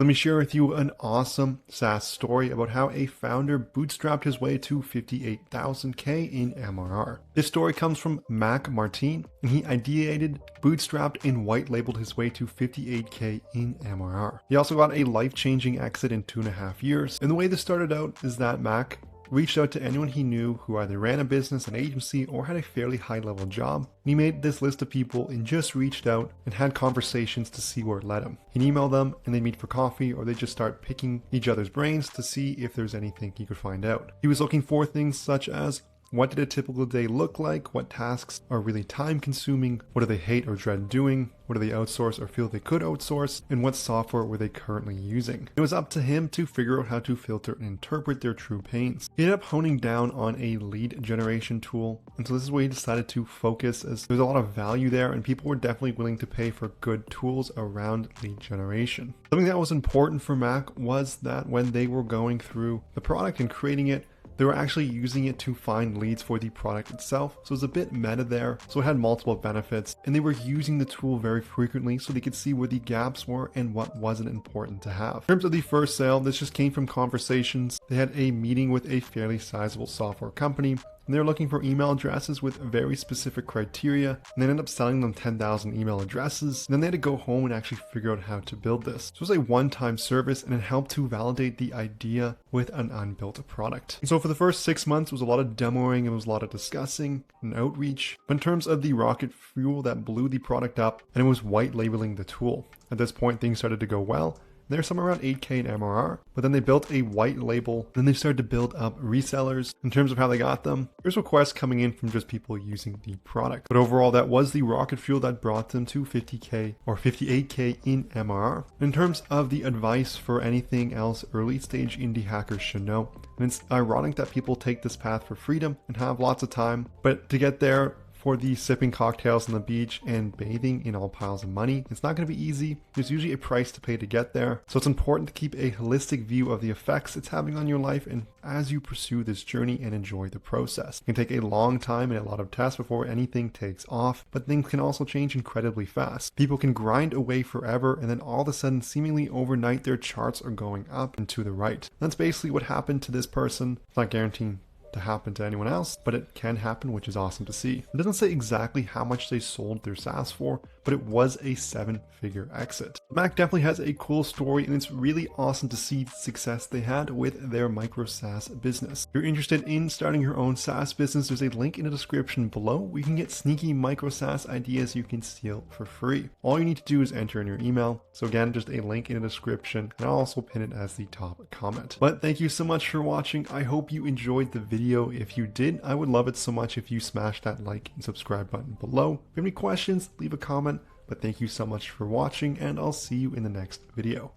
Let me share with you an awesome SaaS story about how a founder bootstrapped his way to 58,000K in MRR. This story comes from Mac Martine, and he ideated, bootstrapped, and white labeled his way to 58K in MRR. He also got a life-changing exit in 2.5 years, and the way this started out is that Mac reached out to anyone he knew who either ran a business, an agency, or had a fairly high-level job. He made this list of people and just reached out and had conversations to see where it led him. He'd email them and they'd meet for coffee, or they'd just start picking each other's brains to see if there's anything he could find out. He was looking for things such as, what did a typical day look like? What tasks are really time consuming? What do they hate or dread doing? What do they outsource or feel they could outsource? And what software were they currently using? It was up to him to figure out how to filter and interpret their true pains. He ended up honing down on a lead generation tool. And so this is where he decided to focus, as there's a lot of value there and people were definitely willing to pay for good tools around lead generation. Something that was important for Mac was that when they were going through the product and creating it, they were actually using it to find leads for the product itself. So it was a bit meta there. So it had multiple benefits, and they were using the tool very frequently so they could see where the gaps were and what wasn't important to have. In terms of the first sale, this just came from conversations. They had a meeting with a fairly sizable software company, and they were looking for email addresses with very specific criteria, and they ended up selling them 10,000 email addresses. And then they had to go home and actually figure out how to build this. So it was a one-time service, and it helped to validate the idea with an unbuilt product. And so for the first 6 months, it was a lot of demoing, it was a lot of discussing and outreach. But in terms of the rocket fuel that blew the product up, and it was white labeling the tool. At this point, things started to go well. They're somewhere around 8K in MRR, but then they built a white label. Then they started to build up resellers. In terms of how they got them, there's requests coming in from just people using the product. But overall, that was the rocket fuel that brought them to 50K or 58K in MRR. In terms of the advice for anything else early stage indie hackers should know, and it's ironic that people take this path for freedom and have lots of time, but to get there, for the sipping cocktails on the beach and bathing in all piles of money, it's not going to be easy. There's usually a price to pay to get there. So it's important to keep a holistic view of the effects it's having on your life and as you pursue this journey and enjoy the process. It can take a long time and a lot of tests before anything takes off, but things can also change incredibly fast. People can grind away forever and then all of a sudden, seemingly overnight, their charts are going up and to the right. That's basically what happened to this person. It's not guaranteeing to happen to anyone else, but it can happen, which is awesome to see. It doesn't say exactly how much they sold their SaaS for, but it was a 7-figure exit. Mac definitely has a cool story, and it's really awesome to see the success they had with their micro SaaS business. If you're interested in starting your own SaaS business, there's a link in the description below where you can get sneaky micro SaaS ideas you can steal for free. All you need to do is enter in your email. So again, just a link in the description, and I'll also pin it as the top comment. But thank you so much for watching. I hope you enjoyed the video. If you did, I would love it so much if you smash that like and subscribe button below. If you have any questions, leave a comment. But thank you so much for watching, and I'll see you in the next video.